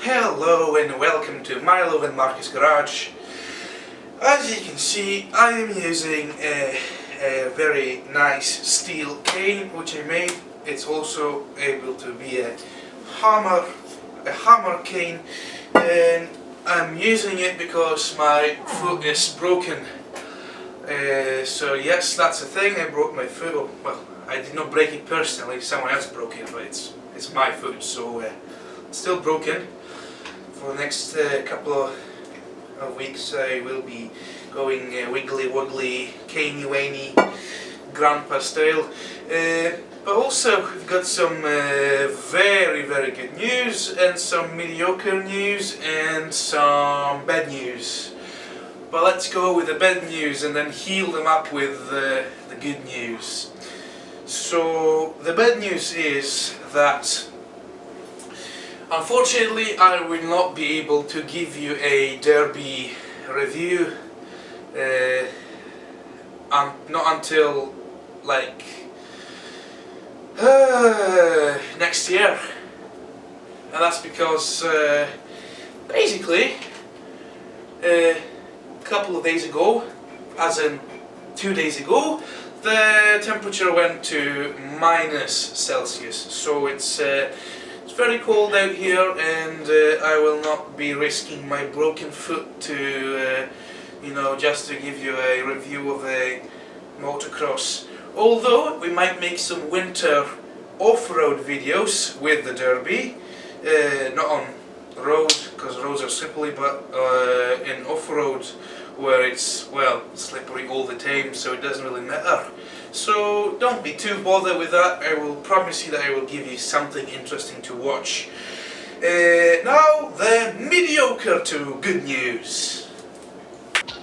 Hello and welcome to Milo and Marcus Garage. As you can see, I am using a very nice steel cane which I made. It's also able to be a hammer cane, and I'm using it because my foot is broken. So yes, that's the thing. I broke my foot. Well, I did not break it personally. Someone else broke it, but it's my foot, so it's still broken. For the next couple of weeks, I will be going wiggly woggly, caney waney, grandpa style. But also, we've got some very good news, and some mediocre news, and some bad news. But let's go with the bad news and then heal them up with the good news. So the bad news is that unfortunately I will not be able to give you a Derby review not until like next year, and that's because basically a couple of days ago, as in 2 days ago, the temperature went to -Celsius, so it's very cold out here, and I will not be risking my broken foot to you know, just to give you a review of a motocross. Although we might make some winter off-road videos with the Derby, not on road because roads are slippery, but in off-road where it's, well, slippery all the time, so it doesn't really matter. So don't be too bothered with that. I will promise you that I will give you something interesting to watch. Now the mediocre to good news.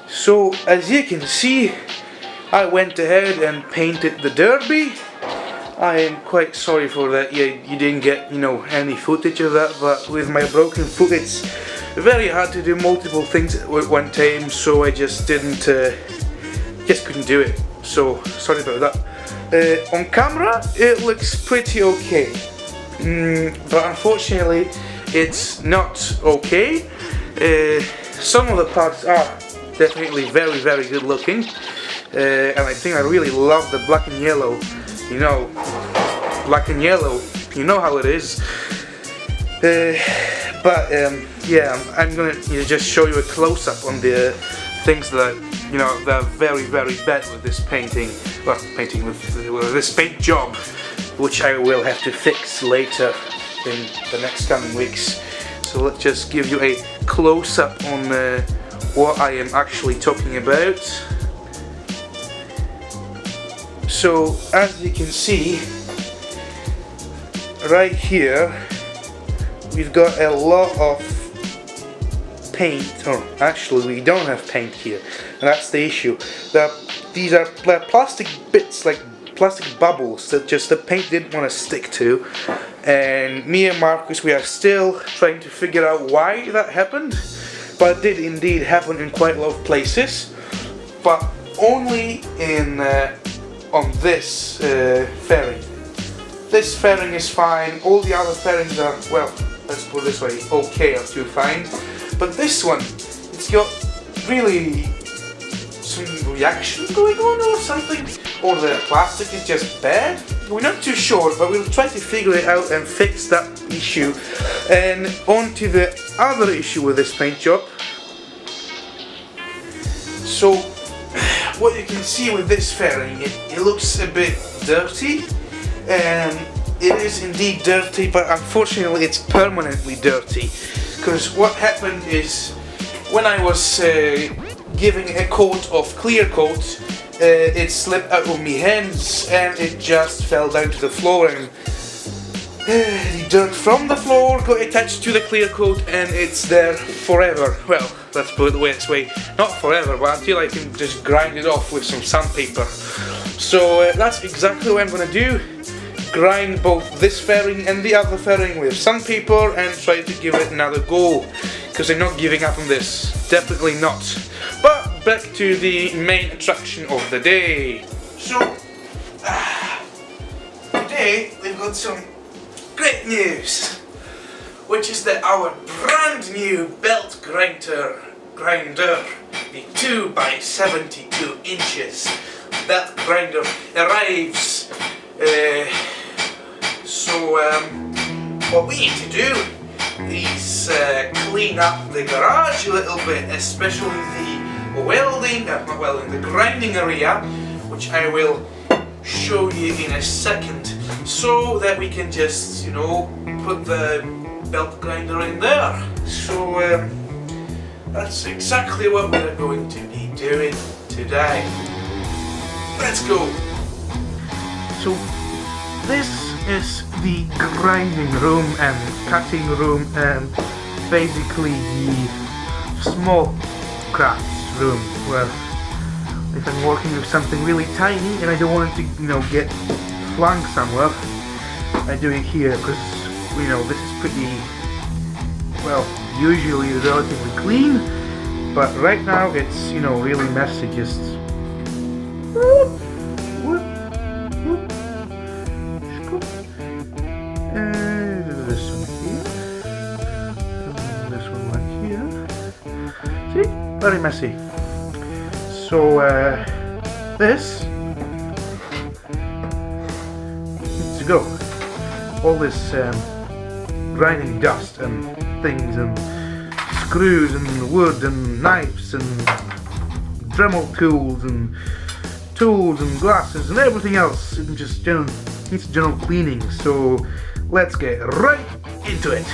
So as you can see, I went ahead and painted the Derby. I am quite sorry for that. You didn't get, you know, any footage of that, but with my broken foot it's very hard to do multiple things at one time, so I just couldn't do it. So sorry about that. On camera it looks pretty okay, but unfortunately it's not okay. Some of the parts are definitely very good looking, and I think I really love the black and yellow. You know, black and yellow, you know how it is. Yeah, I'm gonna just show you a close-up on the things that, you know, that are very bad with this painting. Well, with this paint job, which I will have to fix later in the next coming weeks. So let's just give you a close-up on what I am actually talking about. So as you can see, right here we've got a lot of paint, or actually we don't have paint here, and that's the issue. These are plastic bits, like plastic bubbles that just the paint didn't want to stick to, and me and Marcus, we are still trying to figure out why that happened, but it did indeed happen in quite a lot of places, but only in on this fairing. This fairing is fine, all the other fairings are, well, let's put it this way, okay or to find. But this one, it's got really some reaction going on or something, or the plastic is just bad. We're not too sure, but we'll try to figure it out and fix that issue. And on to the other issue with this paint job. So what you can see with this fairing, it looks a bit dirty, and it is indeed dirty, but unfortunately it's permanently dirty, because what happened is when I was giving a coat of clear coat, it slipped out of my hands and it just fell down to the floor, and the dirt from the floor got attached to the clear coat, and it's there forever. Well, let's put it this way, not forever, but until I can just grind it off with some sandpaper. So that's exactly what I'm going to do. Grind both this fairing and the other fairing with sandpaper and try to give it another go, because I'm not giving up on this, definitely not. But back to the main attraction of the day. So today we've got some great news. which is that our brand new belt grinder, the 2x72 inches belt grinder arrives. What we need to do is clean up the garage a little bit, especially the welding, not welding, the grinding area, which I will show you in a second, so that we can just, you know, put the belt grinder in there. So that's exactly what we're going to be doing today. Let's go. So this is the grinding room and cutting room and basically the small crafts room, where if I'm working with something really tiny and I don't want it to, you know, get flung somewhere, I do it here because, you know, this is pretty, well, usually relatively clean, but right now it's, you know, really messy. Just this one here, this one right here. See, very messy. So this needs to go. All this grinding dust and things and screws and wood and knives and Dremel tools and glasses and everything else, and just needs general cleaning. So let's get right into it.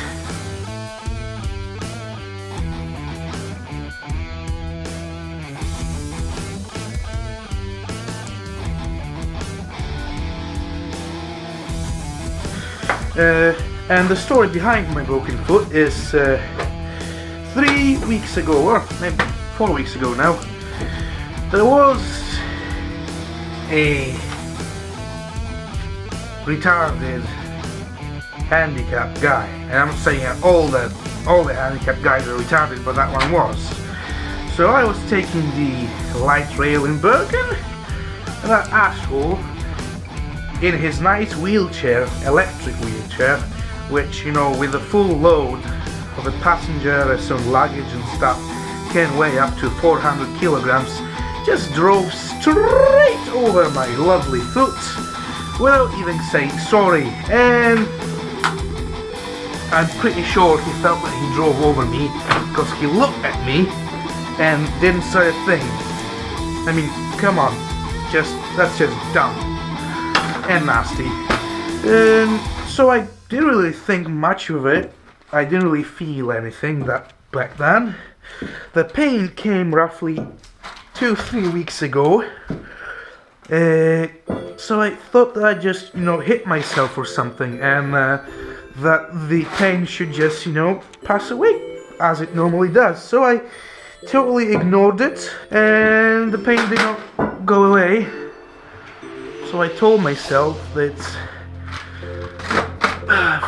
And the story behind my broken foot is 3 weeks ago, or maybe 4 weeks ago now, there was a retarded handicapped guy, and I'm not saying that all the handicapped guys are retarded, but that one was. So I was taking the light rail in Bergen, and that asshole, in his nice wheelchair, electric wheelchair, which, you know, with a full load of a passenger, some luggage and stuff, can weigh up to 400 kilograms, just drove straight over my lovely foot without even saying sorry. And I'm pretty sure he felt that he drove over me because he looked at me and didn't say a thing. I mean, come on, that's just dumb and nasty. So I didn't really think much of it. I didn't really feel anything back then. The pain came roughly 2-3 weeks ago. So I thought that I'd just, you know, hit myself or something, and that the pain should just, you know, pass away as it normally does. So I totally ignored it, and the pain did not go away. So I told myself that it's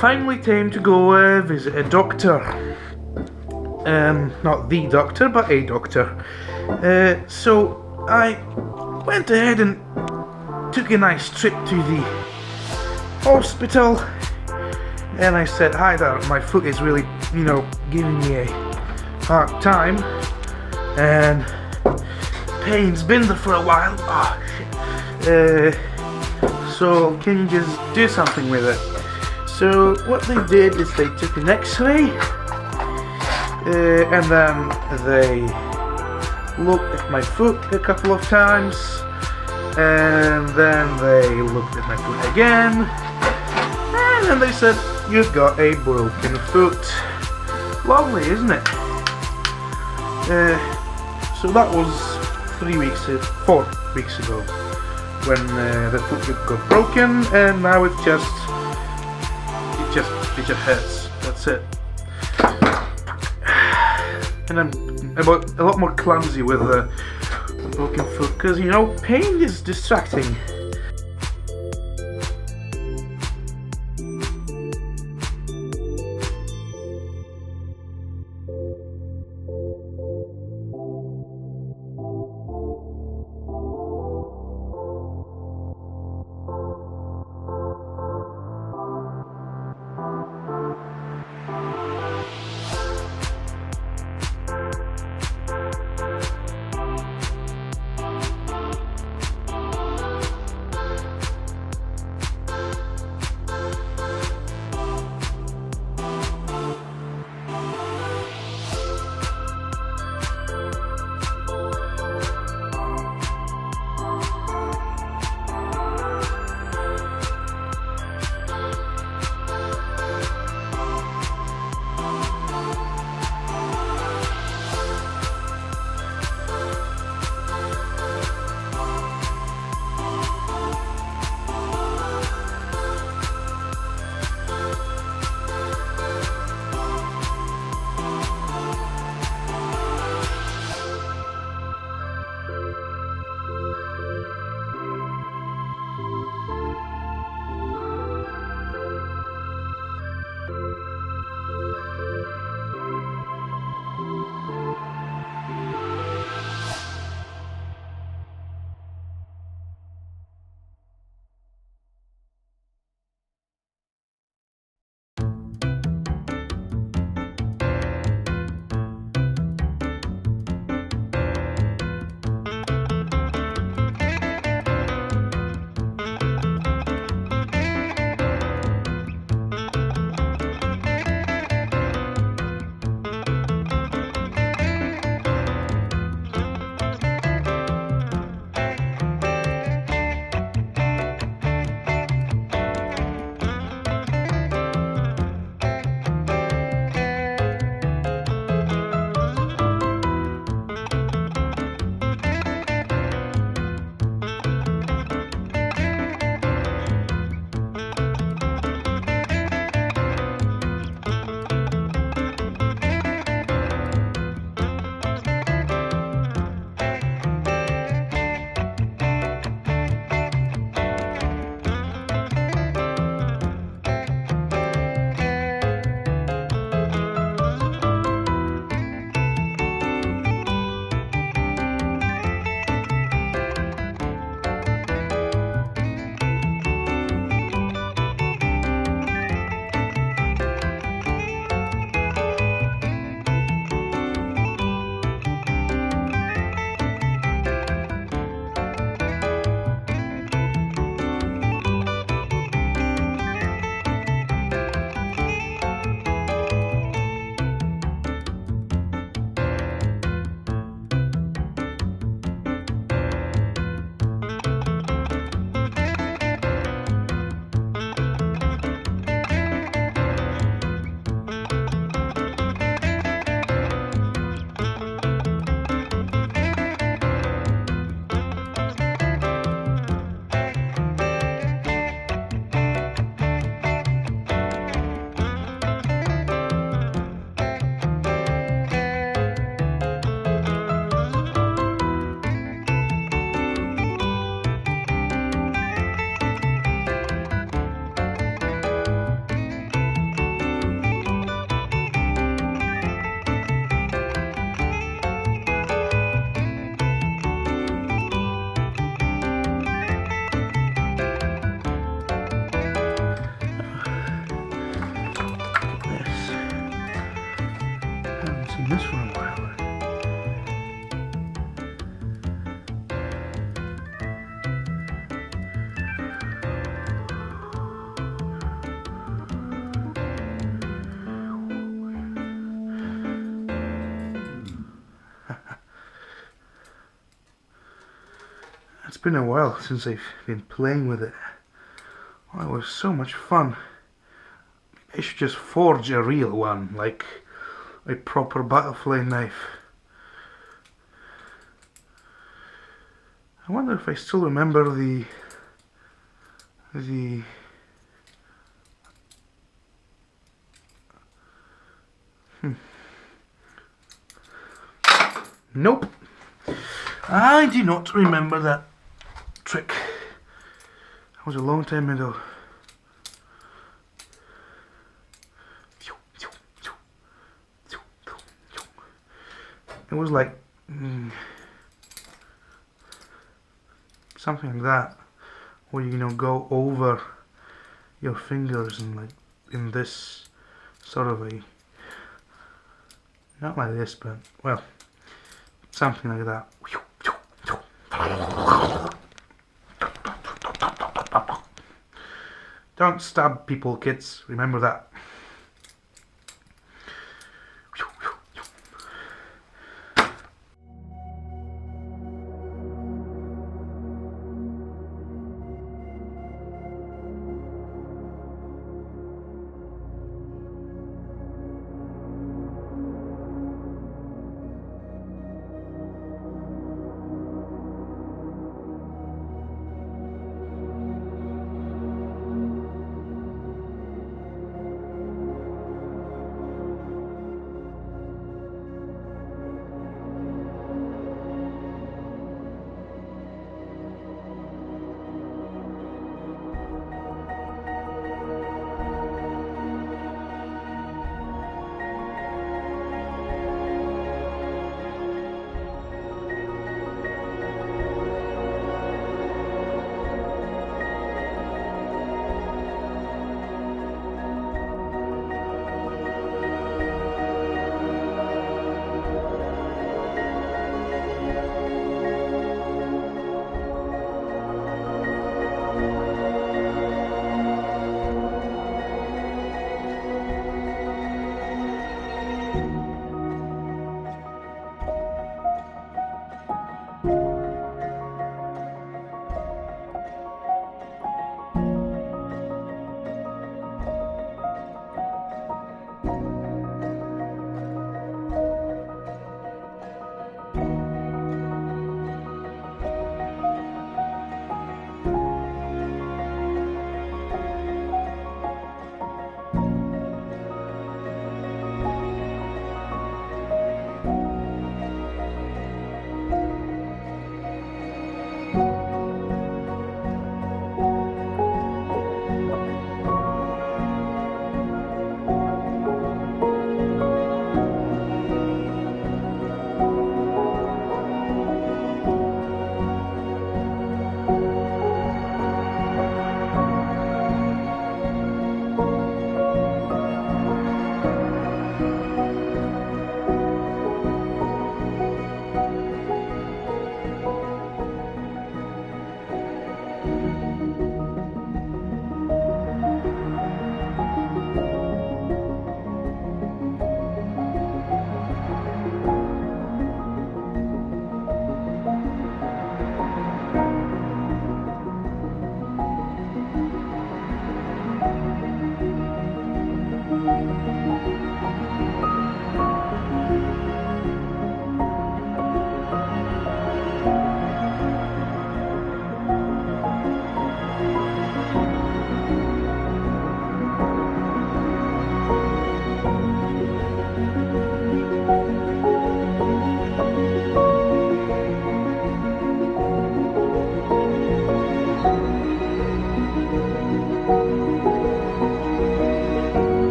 finally time to go visit a doctor. Not the doctor, but a doctor. So I went ahead and took a nice trip to the hospital, and I said, "Hi there, my foot is really, you know, giving me a hard time, and pain's been there for a while. Oh shit. So can you just do something with it?" So what they did is they took an X-ray, and then they looked at my foot a couple of times, and then they looked at my foot again, and then they said, "You've got a broken foot." Lovely, isn't it? So that was 4 weeks ago when the foot got broken, and now it just hurts. That's it. And I'm a lot more clumsy with the broken foot, because, you know, pain is distracting. It's been a while since I've been playing with it. Oh, it was so much fun. I should just forge a real one, like a proper butterfly knife. I wonder if I still remember the Nope. I do not remember that trick. That was a long time ago. It was like something like that, where you know go over your fingers and like in this sort of a, not like this, but well, something like that. Don't stab people, kids. Remember that.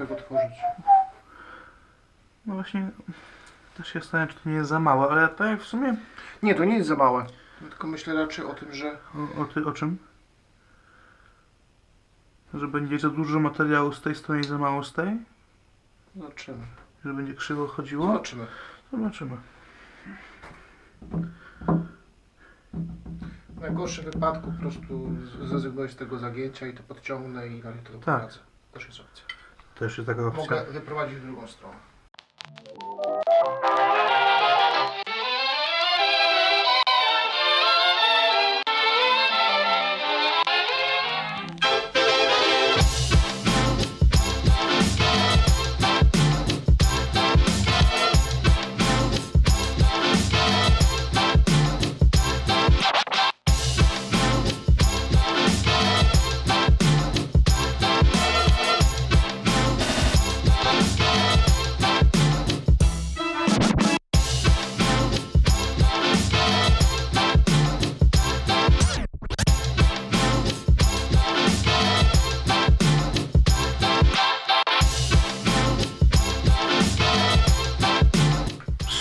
tak otworzyć. No właśnie, też się zastanawiam, czy to nie jest za małe, ale tak w sumie... Nie, to nie jest za małe. Tylko myślę raczej o tym, że... O czym? Że będzie za dużo materiału z tej strony i za mało z tej? Zobaczymy. Że będzie krzywo chodziło? Zobaczymy. Zobaczymy. W najgorszym wypadku po prostu zrezygnuję z tego zagięcia i to podciągnę i dalej to Tak. poradzę. Też jest opcja. Też jest taka opcja. Mogę wyprowadzić w drugą stronę.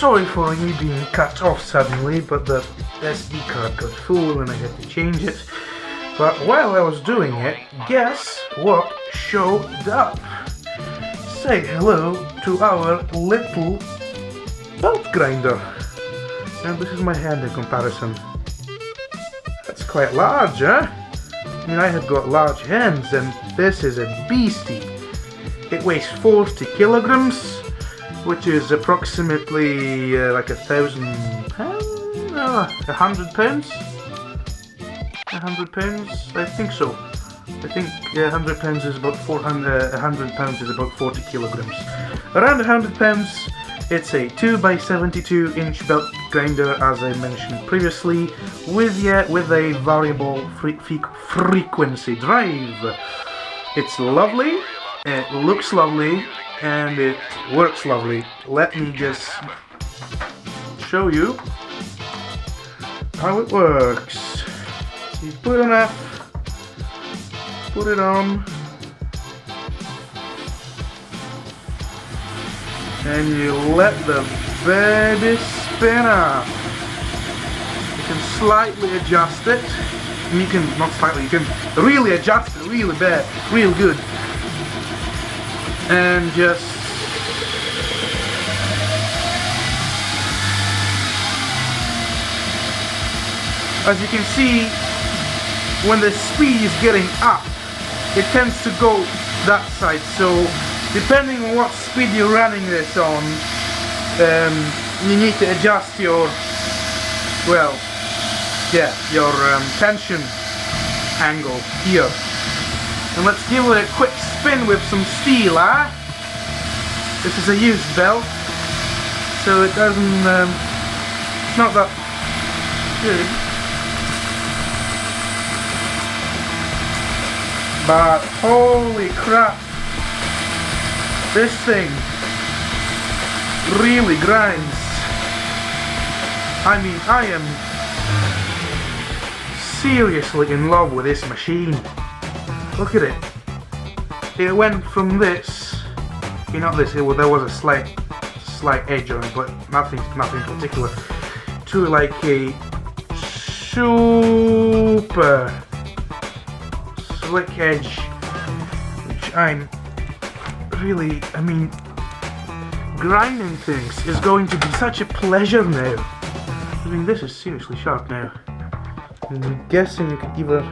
Sorry for me being cut off suddenly, but the SD card got full and I had to change it. But while I was doing it, guess what showed up? Say hello to our little belt grinder. And this is my hand in comparison. That's quite large, huh? I mean, I have got large hands and this is a beastie. It weighs 40 kilograms. Which is approximately like 1,000 pounds? 100 pounds? 100 pounds? I think so. I think 100 pounds is about 100 pounds is about 40 kilograms. Around 100 pounds. It's a 2x72 inch belt grinder, as I mentioned previously, with a variable frequency drive. It's lovely. It looks lovely. And it works lovely. Let me just show you how it works. So you put it up, put it on, and you let the baby spin up. You can slightly adjust it. You can, not slightly, you can really adjust it really bad, real good. And just as you can see, when the speed is getting up, it tends to go that side. So depending on what speed you're running this on, you need to adjust your, well, yeah, your tension angle here. And let's give it a quick spin with some steel, huh? This is a used belt, so it doesn't, it's not that good. But holy crap, this thing really grinds. I mean, I am seriously in love with this machine. Look at it. It went from this, not this. There was a slight edge on it, but nothing particular, to like a super slick edge, which I'm really, I mean, grinding things is going to be such a pleasure now. I mean, this is seriously sharp now. I'm guessing you could either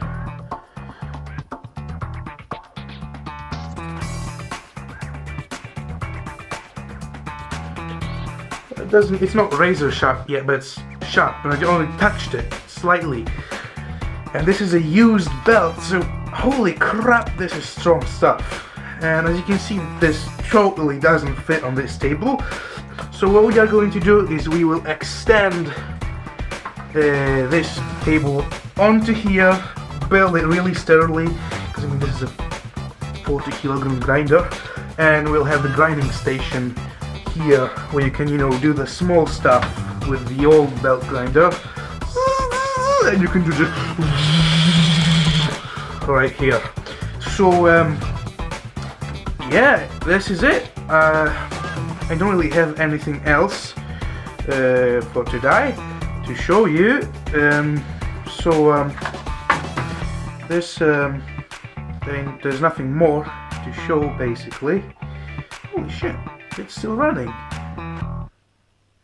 it's not razor sharp yet, but it's sharp, and I only touched it slightly. And this is a used belt, so holy crap, this is strong stuff. And as you can see, this totally doesn't fit on this table. So what we are going to do is we will extend this table onto here, build it really sturdily, because I mean this is a 40 kilogram grinder, and we'll have the grinding station here where you can, do the small stuff with the old belt grinder, and you can do this right here. So yeah, this is it. I don't really have anything else for today to show you. There's nothing more to show basically. Holy shit, it's still running.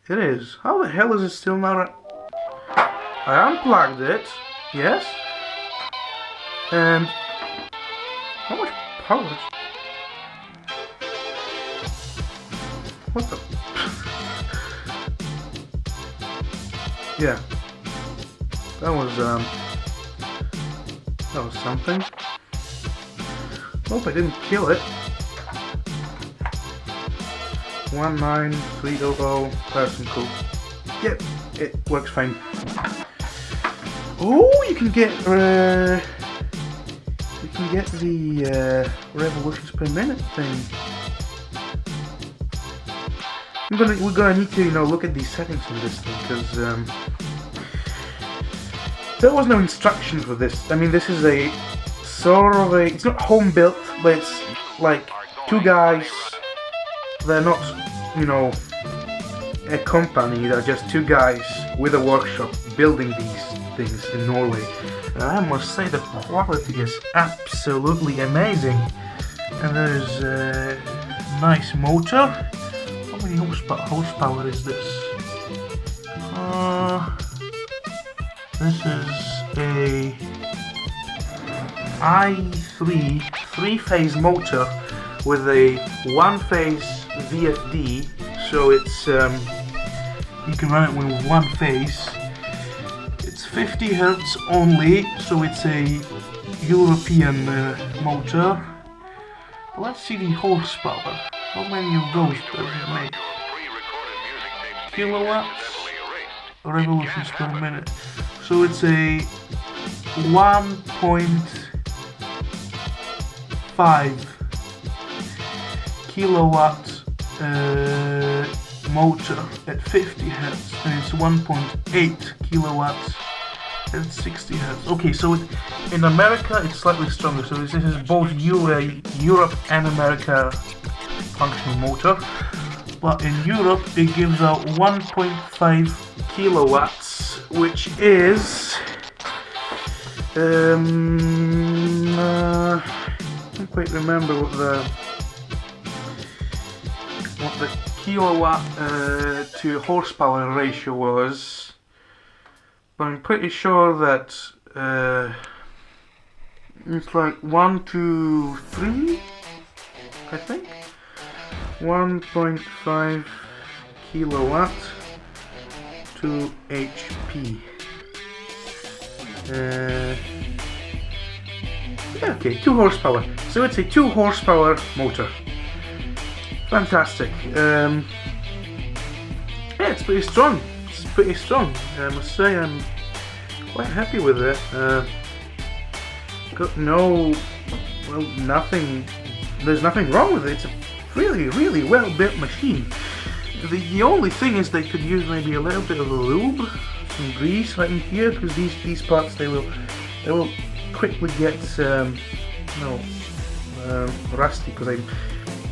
It is. How the hell is it still not running? I unplugged it, yes. And how much power is... What the... Yeah. That was something. Hope I didn't kill it. 19300 person code. Yep, it works fine. Oh, you can get the revolutions per minute thing. We're gonna need to look at these settings on this thing because there was no instructions for this. I mean, this is a sort of a, it's not home built, but it's like two guys. They're not, a company. They're just two guys with a workshop building these things in Norway. And I must say the quality is absolutely amazing. And there's a nice motor. How many horsepower is this? This is a i3 three-phase motor with a one-phase VFD, so it's you can run it with one phase. It's 50 Hz only, so it's a European motor. Let's see the horsepower. How many of those does it make? Kilowatts, revolutions per minute. So it's a 1.5 kilowatt motor at 50 Hz, and it's 1.8 kilowatts at 60 Hz. Okay, so in America it's slightly stronger, so this is both Europe and America functional motor, but in Europe it gives out 1.5 kilowatts, which is I don't quite remember what the kilowatt to horsepower ratio was, but I'm pretty sure that it's like 1 to 3, I think. 1.5 kilowatt to HP. Yeah, okay, 2 horsepower. So it's a 2 horsepower motor. Fantastic. Yeah, it's pretty strong. It's pretty strong. I must say I'm quite happy with it. Got nothing. There's nothing wrong with it. It's a really, really well built machine. The only thing is they could use maybe a little bit of lube, some grease right in here, because these parts they will quickly get rusty, because I'm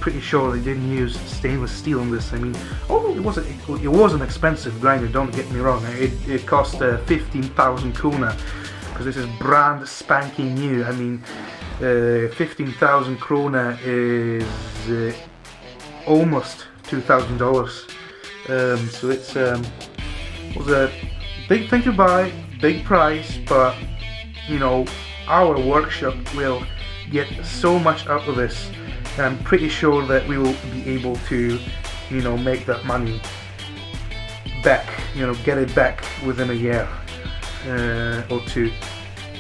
pretty sure they didn't use stainless steel on this. I mean, although it was an expensive grinder, don't get me wrong. It cost 15,000 krona, because this is brand spanking new. I mean, 15,000 krona is almost $2,000. So it's was a big thing to buy, big price, but our workshop will get so much out of this, and I'm pretty sure that we will be able to make that money back, get it back within a year or two,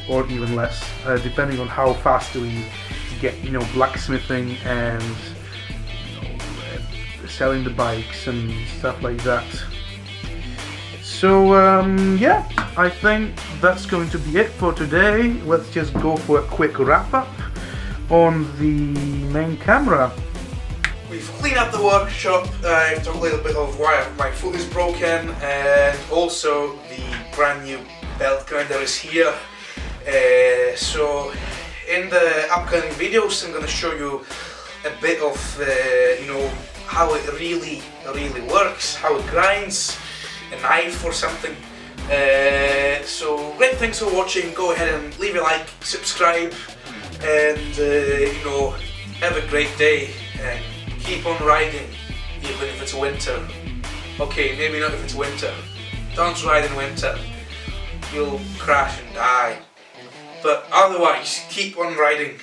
or even less, depending on how fast we get blacksmithing and selling the bikes and stuff like that. So yeah, I think that's going to be it for today. Let's just go for a quick wrap up on the main camera. We've cleaned up the workshop. I've talked a little bit of why my foot is broken, and also the brand new belt grinder is here. So in the upcoming videos I'm going to show you a bit of you know, how it really works, how it grinds a knife or something. So great, thanks for watching. Go ahead and leave a like, subscribe, and you know, have a great day and keep on riding even if it's winter. Okay, maybe not if it's winter. Don't ride in winter, you'll crash and die. But otherwise, keep on riding.